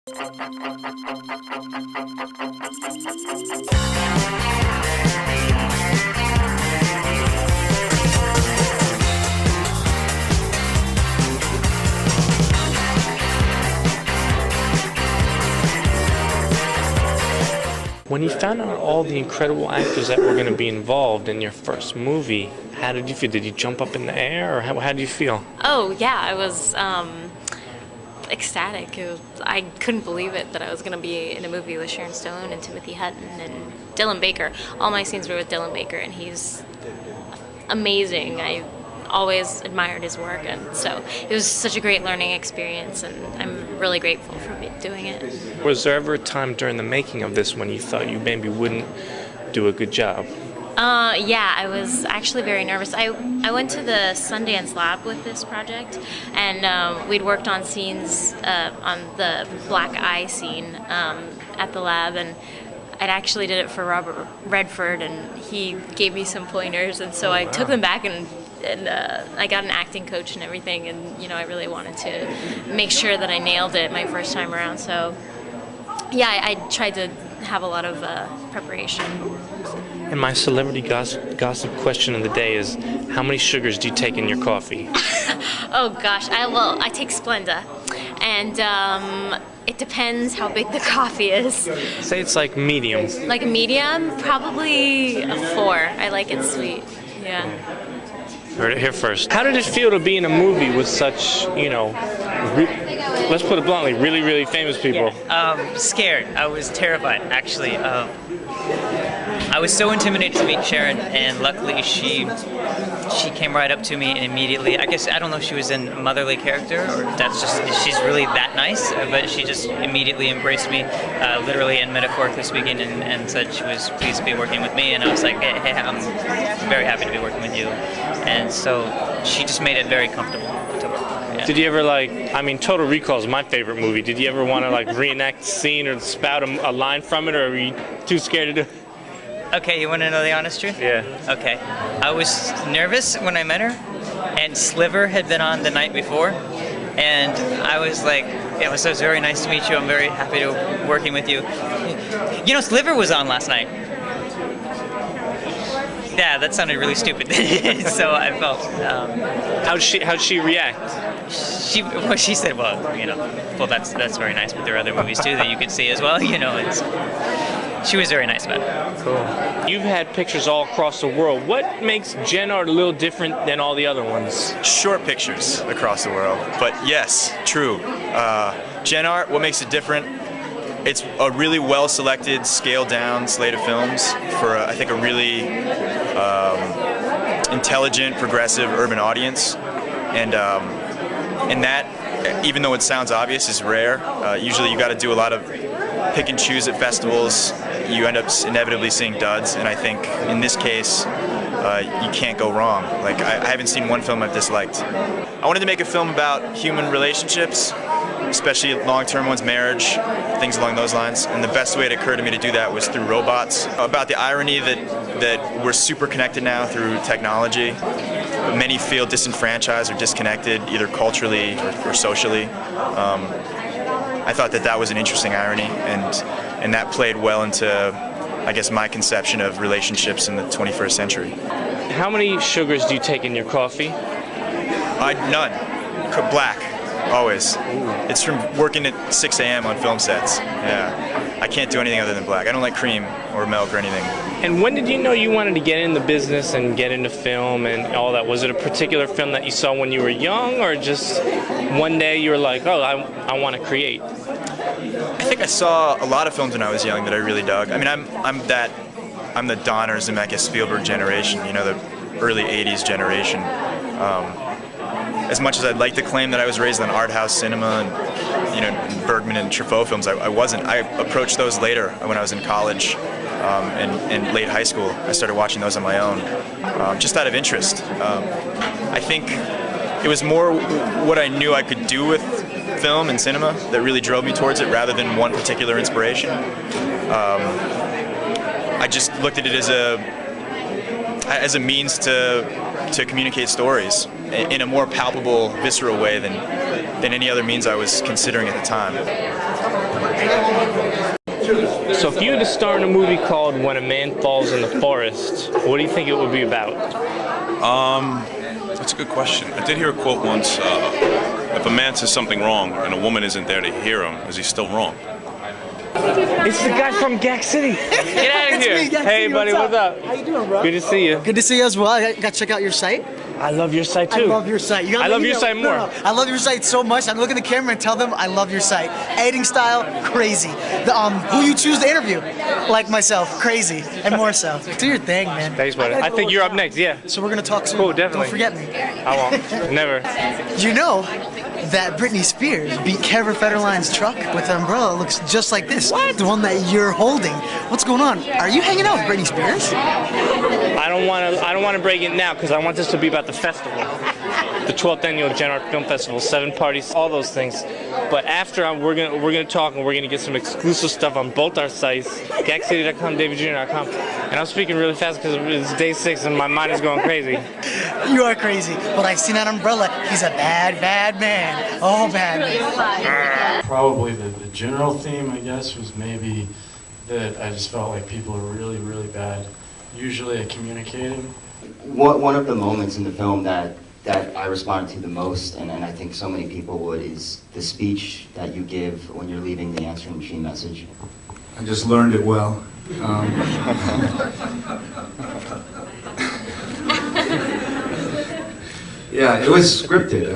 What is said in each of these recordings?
When you found out all the incredible actors that were going to be involved in your first movie, how did you feel? Did you jump up in the air, or how did you feel? Oh, yeah, I was ecstatic. I couldn't believe it that I was going to be in a movie with Sharon Stone and Timothy Hutton and Dylan Baker. All my scenes were with Dylan Baker, and he's amazing. I always admired his work, and so it was such a great learning experience, and I'm really grateful for doing it. Was there ever a time during the making of this when you thought you maybe wouldn't do a good job? Yeah, I was actually very nervous. I went to the Sundance Lab with this project, and we'd worked on scenes on the black eye scene at the lab, and I'd actually did it for Robert Redford, and he gave me some pointers, and so I took them back and I got an acting coach and everything, and I really wanted to make sure that I nailed it my first time around. So yeah, I tried to have a lot of preparation. And my celebrity gossip question of the day is, how many sugars do you take in your coffee? Oh gosh, I take Splenda, and it depends how big the coffee is. Say it's like medium. Like a medium, probably a 4. I like it sweet. Yeah. Heard it here first. How did it feel to be in a movie with such, let's put it bluntly, really, really famous people? Yeah. Scared. I was terrified, actually. I was so intimidated to meet Sharon, and luckily she came right up to me and immediately, I don't know if she was in a motherly character or she's really that nice, but she just immediately embraced me, literally and metaphorically speaking, and said she was pleased to be working with me, and I was like, hey, I'm very happy to be working with you. And so she just made it very comfortable to work. Yeah. Did you ever Total Recall is my favorite movie. Did you ever want to reenact the scene or spout a line from it, or were you too scared to do it? Okay, you want to know the honest truth? Yeah. Okay. I was nervous when I met her, and Sliver had been on the night before, and I was like, it was very nice to meet you. I'm very happy to working with you. Sliver was on last night. Yeah, that sounded really stupid. So I felt. How'd she react? She said, well, that's very nice, but there are other movies too that you could see as well, and she was very nice about it. Cool. You've had pictures all across the world. What makes Gen Art a little different than all the other ones? Short pictures across the world, but yes, true. Gen Art, what makes it different? It's a really well-selected, scaled-down slate of films for, I think, a really intelligent, progressive urban audience, and that, even though it sounds obvious, is rare. Usually, you got to do a lot of pick and choose at festivals. You end up inevitably seeing duds, and I think in this case, you can't go wrong. I haven't seen one film I've disliked. I wanted to make a film about human relationships, especially long-term ones, marriage, things along those lines. And the best way it occurred to me to do that was through robots. About the irony that we're super connected now through technology. Many feel disenfranchised or disconnected, either culturally or socially. I thought that was an interesting irony, and that played well into, I guess, my conception of relationships in the 21st century. How many sugars do you take in your coffee? None. Black. Always. It's from working at 6 a.m. on film sets. Yeah. I can't do anything other than black. I don't like cream or milk or anything. And when did you know you wanted to get in the business and get into film and all that? Was it a particular film that you saw when you were young, or just one day you were like, oh, I want to create? I think I saw a lot of films when I was young that I really dug. I mean, I'm the Donner, Zemeckis, Spielberg generation, the early 80s generation. As much as I'd like to claim that I was raised on art house cinema and Bergman and Truffaut films, I wasn't. I approached those later when I was in college and late high school. I started watching those on my own, just out of interest. I think it was more what I knew I could do with film and cinema that really drove me towards it, rather than one particular inspiration. I just looked at it as a means to communicate stories in a more palpable, visceral way than any other means I was considering at the time. So if you had to star in a movie called When a Man Falls in the Forest, what do you think it would be about? That's a good question. I did hear a quote once, if a man says something wrong and a woman isn't there to hear him, is he still wrong? It's the guy from GAFF City. Get out of here. Me, GAFF Hey, City, buddy, what's up? How you doing, bro? Good to see you. Good to see you as well. I got to check out your site. I love your site, too. I love your site. I love your site more. No. I love your site so much. I'm looking at the camera and tell them I love your site. Editing style, crazy. Who you choose to interview, like myself, crazy, and more so. Do your thing, man. Thanks, buddy. I think you're up next, yeah. So we're gonna talk soon. Cool, definitely. Don't forget me. I won't. Never. You know that Britney Spears beat Kevin Federline's truck with an umbrella. It looks just like this. What? The one that you're holding. What's going on? Are you hanging out with Britney Spears? I don't want to break it now because I want this to be about the festival. The 12th annual Gen Art Film Festival, 7 parties, all those things. But after we're gonna talk and we're gonna get some exclusive stuff on both our sites, gackcity.com, davidjr.com. And I'm speaking really fast because it's day 6 and my mind is going crazy. You are crazy, but I seen that umbrella. He's a bad, bad man. Oh, bad man. Probably the general theme, I guess, was maybe that I just felt like people are really, really bad, usually at communicating. One of the moments in the film that I responded to the most, and I think so many people would, is the speech that you give when you're leaving the answering machine message. I just learned it well. Yeah, it was scripted.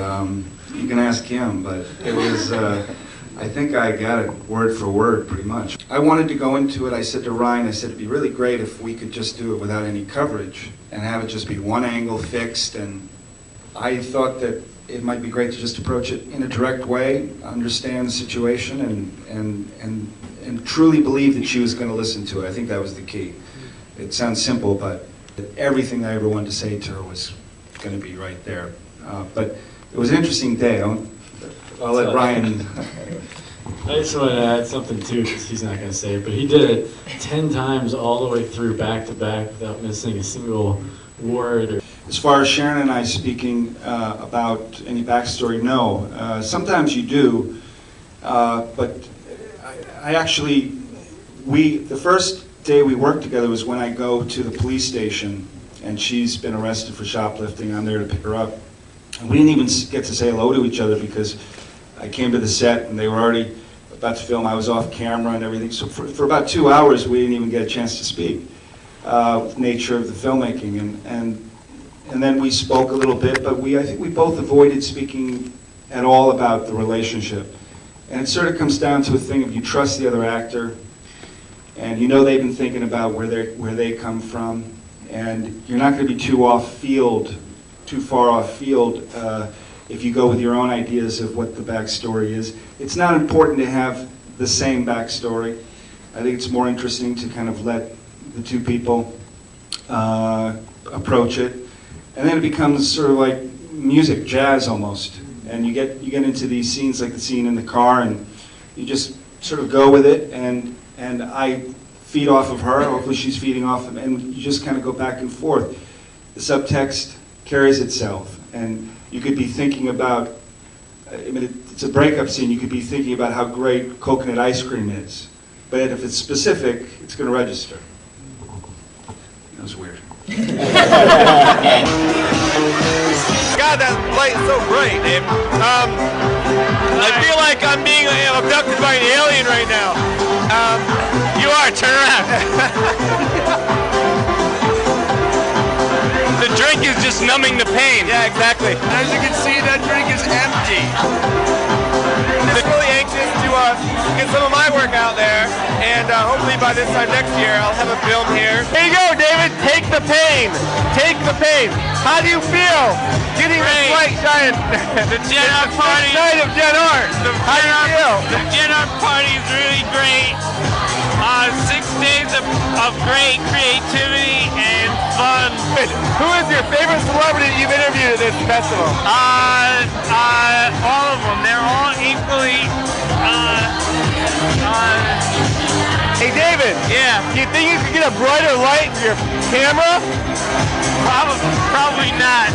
You can ask him, but it was, I think I got it word for word pretty much. I wanted to go into it. I said to Ryan, I said it'd be really great if we could just do it without any coverage and have it just be one angle fixed. And I thought that it might be great to just approach it in a direct way, understand the situation, and truly believe that she was going to listen to it. I think that was the key. It sounds simple, but everything I ever wanted to say to her was going to be right there. But it was an interesting day. I'll let Ryan. I just want to add something too, because he's not going to say it, but he did it 10 times all the way through, back to back, without missing a single word. As far as Sharon and I speaking about any backstory, no. Sometimes you do, but I actually, the first day we worked together was when I go to the police station and she's been arrested for shoplifting. I'm there to pick her up. And we didn't even get to say hello to each other because I came to the set and they were already about to film. I was off camera and everything. So for about 2 hours, we didn't even get a chance to speak. Nature of the filmmaking. And then we spoke a little bit, but I think we both avoided speaking at all about the relationship. And it sort of comes down to a thing of you trust the other actor, and you know they've been thinking about where they come from, and you're not going to be too far off field if you go with your own ideas of what the backstory is. It's not important to have the same backstory. I think it's more interesting to kind of let the two people approach it, and then it becomes sort of like music, jazz almost. And you get into these scenes like the scene in the car, and you just sort of go with it, and I feed off of her, hopefully she's feeding off of me, and you just kind of go back and forth. The subtext carries itself, and you could be thinking about, I mean, it's a breakup scene, you could be thinking about how great coconut ice cream is, but if it's specific, it's going to register. That was weird. God, that light is so bright, Dave. I feel like I'm being abducted by an alien right now. You are, turn around. The drink is just numbing the pain. Yeah, exactly. As you can see, that drink is empty. I'm really anxious to get some of my work out there, and hopefully by this time next year, I'll have a film here. Here you go, David. Take the pain. Take the pain. How do you feel getting the flight giant? The Gen Art party. Night of Gen Art. How do you feel? The Gen Art party is really great. 6 days of great creativity and fun. Who is your favorite celebrity you've interviewed at this festival? All of them. They're all equally. Hey David. Yeah. Do you think you could get a brighter light for your camera? Probably not.